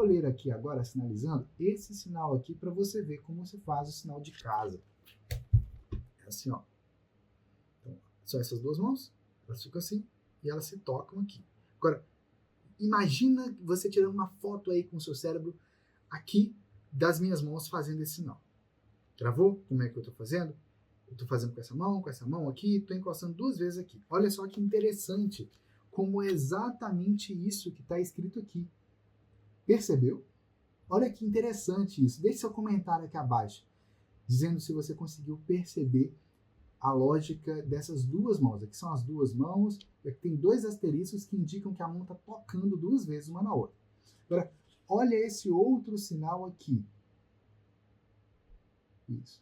vou ler aqui agora, sinalizando, esse sinal aqui para você ver como você faz o sinal de casa. É assim, ó. Então, são essas duas mãos, elas ficam assim e elas se tocam aqui. Agora, imagina você tirando uma foto aí com o seu cérebro aqui das minhas mãos fazendo esse sinal. Gravou? Como é que eu estou fazendo? Eu estou fazendo com essa mão aqui, estou encostando 2 vezes aqui. Olha só que interessante como é exatamente isso que está escrito aqui. Percebeu? Olha que interessante isso. Deixe seu comentário aqui abaixo, dizendo se você conseguiu perceber a lógica dessas 2 mãos. Aqui são as 2 mãos, e aqui tem 2 asteriscos que indicam que a mão está tocando 2 vezes uma na outra. Agora, olha esse outro sinal aqui. Isso.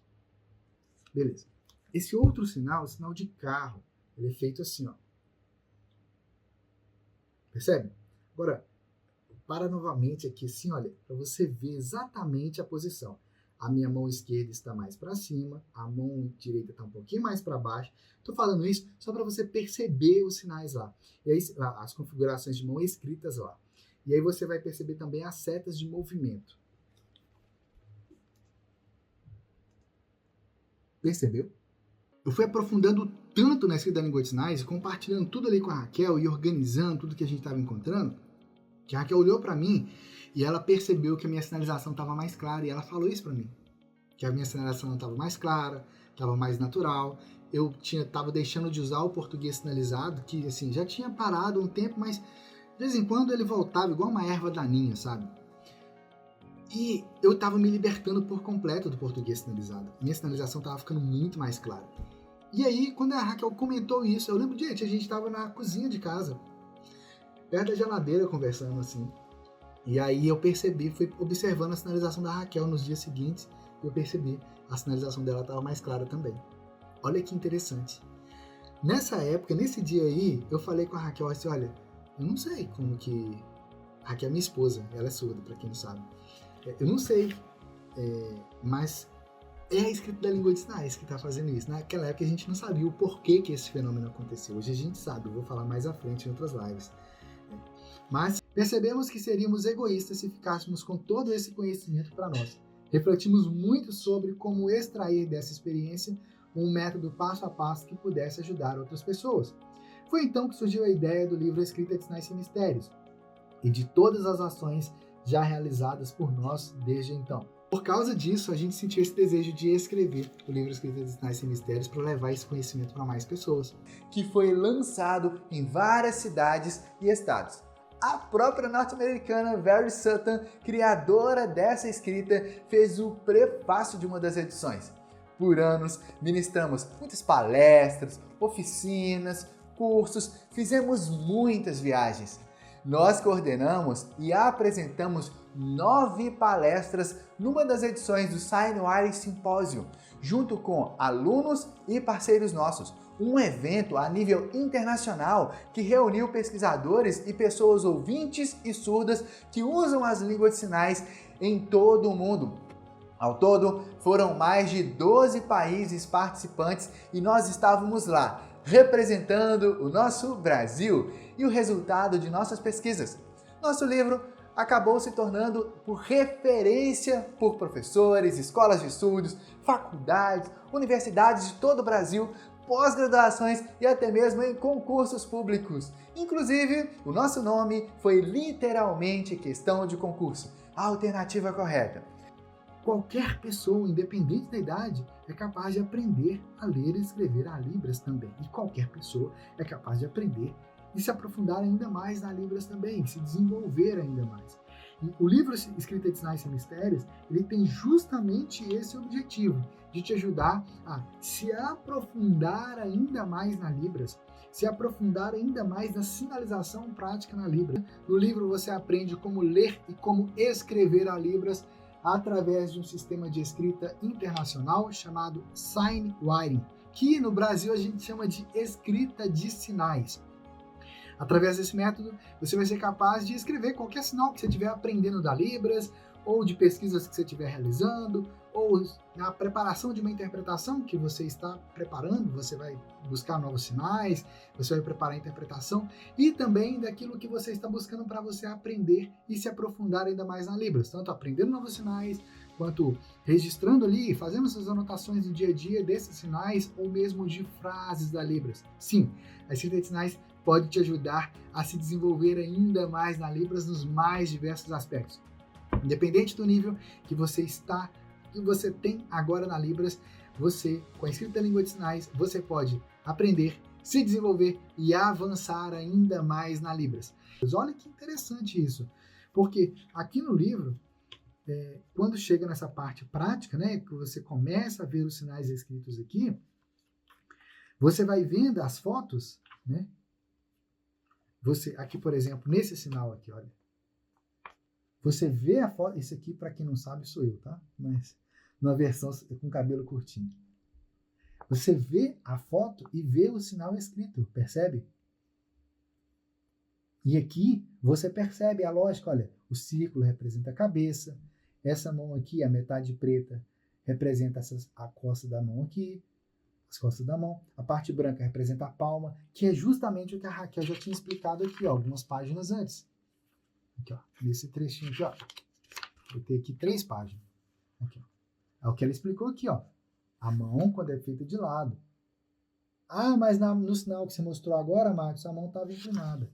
Beleza. Esse outro sinal é o sinal de carro. Ele é feito assim, ó. Percebe? Agora, para novamente aqui assim, olha, para você ver exatamente a posição. A minha mão esquerda está mais para cima, a mão direita está um pouquinho mais para baixo. Estou falando isso só para você perceber os sinais lá. E aí, as configurações de mão escritas lá. E aí você vai perceber também as setas de movimento. Percebeu? Eu fui aprofundando tanto na escrita da língua de sinais, compartilhando tudo ali com a Raquel e organizando tudo que a gente estava encontrando, que a Raquel olhou para mim e ela percebeu que a minha sinalização estava mais clara e ela falou isso para mim, que a minha sinalização estava mais clara, estava mais natural. Eu estava deixando de usar o português sinalizado, que assim já tinha parado um tempo, mas de vez em quando ele voltava igual uma erva daninha, sabe? E eu estava me libertando por completo do português sinalizado. Minha sinalização estava ficando muito mais clara. E aí, quando a Raquel comentou isso, eu lembro, gente, a gente estava na cozinha de casa, perto da geladeira, conversando assim. E aí eu percebi, fui observando a sinalização da Raquel nos dias seguintes, e eu percebi a sinalização dela estava mais clara também. Olha que interessante. Nessa época, nesse dia aí, eu falei com a Raquel assim, olha, eu não sei como que... A Raquel é minha esposa, ela é surda, para quem não sabe. Eu não sei, mas é a escrita da língua de sinais que está fazendo isso. Naquela época a gente não sabia o porquê que esse fenômeno aconteceu. Hoje a gente sabe, eu vou falar mais à frente em outras lives. Mas percebemos que seríamos egoístas se ficássemos com todo esse conhecimento para nós. Refletimos muito sobre como extrair dessa experiência um método passo a passo que pudesse ajudar outras pessoas. Foi então que surgiu a ideia do livro Escrita de Sinais e Mistérios e de todas as ações já realizadas por nós desde então. Por causa disso, a gente sentiu esse desejo de escrever o livro Escrita de Sinais e Mistérios para levar esse conhecimento para mais pessoas. Que foi lançado em várias cidades e estados. A própria norte-americana Very Sutton, criadora dessa escrita, fez o prefácio de uma das edições. Por anos, ministramos muitas palestras, oficinas, cursos, fizemos muitas viagens. Nós coordenamos e apresentamos 9 palestras numa das edições do Signwire Symposium, junto com alunos e parceiros nossos. Um evento a nível internacional que reuniu pesquisadores e pessoas ouvintes e surdas que usam as línguas de sinais em todo o mundo. Ao todo, foram mais de 12 países participantes e nós estávamos lá, representando o nosso Brasil e o resultado de nossas pesquisas. Nosso livro acabou se tornando por referência por professores, escolas de estudos, faculdades, universidades de todo o Brasil, pós-graduações e até mesmo em concursos públicos. Inclusive, o nosso nome foi literalmente questão de concurso, a alternativa correta. Qualquer pessoa, independente da idade, é capaz de aprender a ler e escrever a Libras também. E qualquer pessoa é capaz de aprender e se aprofundar ainda mais na Libras também, se desenvolver ainda mais. E o livro Escrita de Sinais e Mistérios, ele tem justamente esse objetivo, de te ajudar a se aprofundar ainda mais na Libras, se aprofundar ainda mais na sinalização prática na Libras. No livro você aprende como ler e como escrever a Libras através de um sistema de escrita internacional chamado Signwriting, que no Brasil a gente chama de escrita de sinais. Através desse método, você vai ser capaz de escrever qualquer sinal que você estiver aprendendo da Libras, ou de pesquisas que você estiver realizando, ou na preparação de uma interpretação que você está preparando, você vai buscar novos sinais, você vai preparar a interpretação, e também daquilo que você está buscando para você aprender e se aprofundar ainda mais na Libras, tanto aprendendo novos sinais, quanto registrando ali, fazendo suas anotações do dia a dia desses sinais, ou mesmo de frases da Libras. Sim, a escrita de sinais pode te ajudar a se desenvolver ainda mais na Libras nos mais diversos aspectos. Independente do nível que você está, que você tem agora na Libras, você, com a escrita da língua de sinais, você pode aprender, se desenvolver e avançar ainda mais na Libras. Mas olha que interessante isso, porque aqui no livro, quando chega nessa parte prática, né, que você começa a ver os sinais escritos aqui, você vai vendo as fotos, né? Você, aqui, por exemplo, nesse sinal aqui, olha. Você vê a foto, esse aqui, para quem não sabe, sou eu, tá? Mas numa versão com cabelo curtinho. Você vê a foto e vê o sinal escrito, percebe? E aqui você percebe a lógica, olha, o círculo representa a cabeça, essa mão aqui, a metade preta, representa a costa da mão aqui, as costas da mão, a parte branca representa a palma, que é justamente o que a Raquel já tinha explicado aqui, ó, algumas páginas antes. Aqui, ó, nesse trechinho aqui, ó. Vou ter aqui 3 páginas. Aqui, ó. É o que ela explicou aqui, ó. A mão, quando é feita de lado. Ah, mas no sinal que você mostrou agora, Marcos, a mão estava inclinada.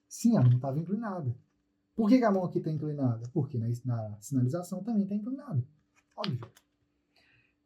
Sim, a mão estava inclinada. Por que a mão aqui está inclinada? Porque na sinalização também está inclinada. Óbvio.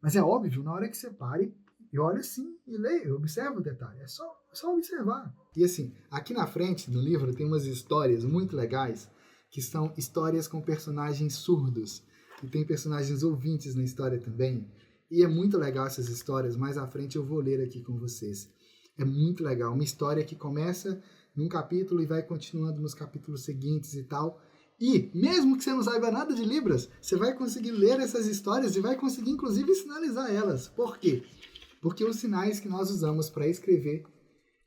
Mas é óbvio, na hora que você pare e olha assim e lê, observa o detalhe. É só observar. E assim, aqui na frente do livro tem umas histórias muito legais, que são histórias com personagens surdos. E tem personagens ouvintes na história também. E é muito legal essas histórias, mais à frente eu vou ler aqui com vocês. É muito legal. Uma história que começa num capítulo e vai continuando nos capítulos seguintes e tal. E, mesmo que você não saiba nada de Libras, você vai conseguir ler essas histórias e vai conseguir, inclusive, sinalizar elas. Por quê? Porque os sinais que nós usamos para escrever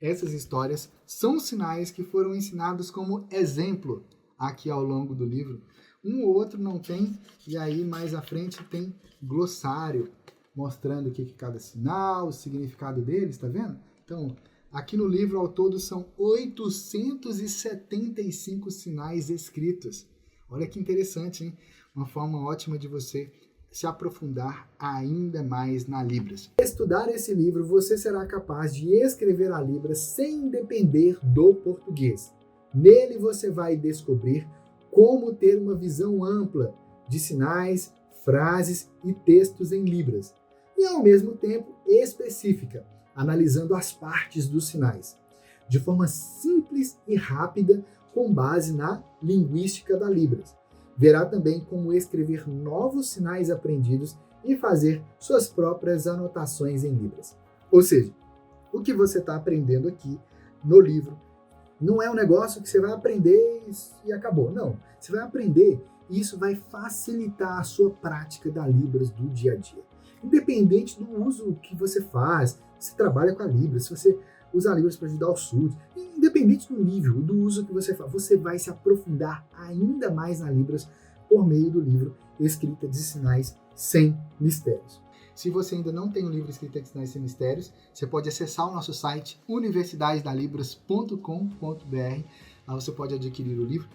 essas histórias são sinais que foram ensinados como exemplo aqui ao longo do livro. Um ou outro não tem, e aí mais à frente tem glossário, mostrando o que é cada sinal, o significado deles, tá vendo? Então, aqui no livro, ao todo, são 875 sinais escritos. Olha que interessante, hein? Uma forma ótima de você se aprofundar ainda mais na Libras. Ao estudar esse livro, você será capaz de escrever a Libras sem depender do português. Nele você vai descobrir como ter uma visão ampla de sinais, frases e textos em Libras, e ao mesmo tempo específica, analisando as partes dos sinais, de forma simples e rápida, com base na linguística da Libras. Verá também como escrever novos sinais aprendidos e fazer suas próprias anotações em Libras. Ou seja, o que você está aprendendo aqui no livro não é um negócio que você vai aprender e acabou. Não, você vai aprender e isso vai facilitar a sua prática da Libras do dia a dia. Independente do uso que você faz, se trabalha com a Libras, se você usa a Libras para ajudar o surdo, independente do nível, do uso que você faz, você vai se aprofundar ainda mais na Libras por meio do livro Escrita de Sinais Sem Mistérios. Se você ainda não tem o livro Escrita de Sinais Sem Mistérios, você pode acessar o nosso site universidadedalibras.com.br. Lá você pode adquirir o livro.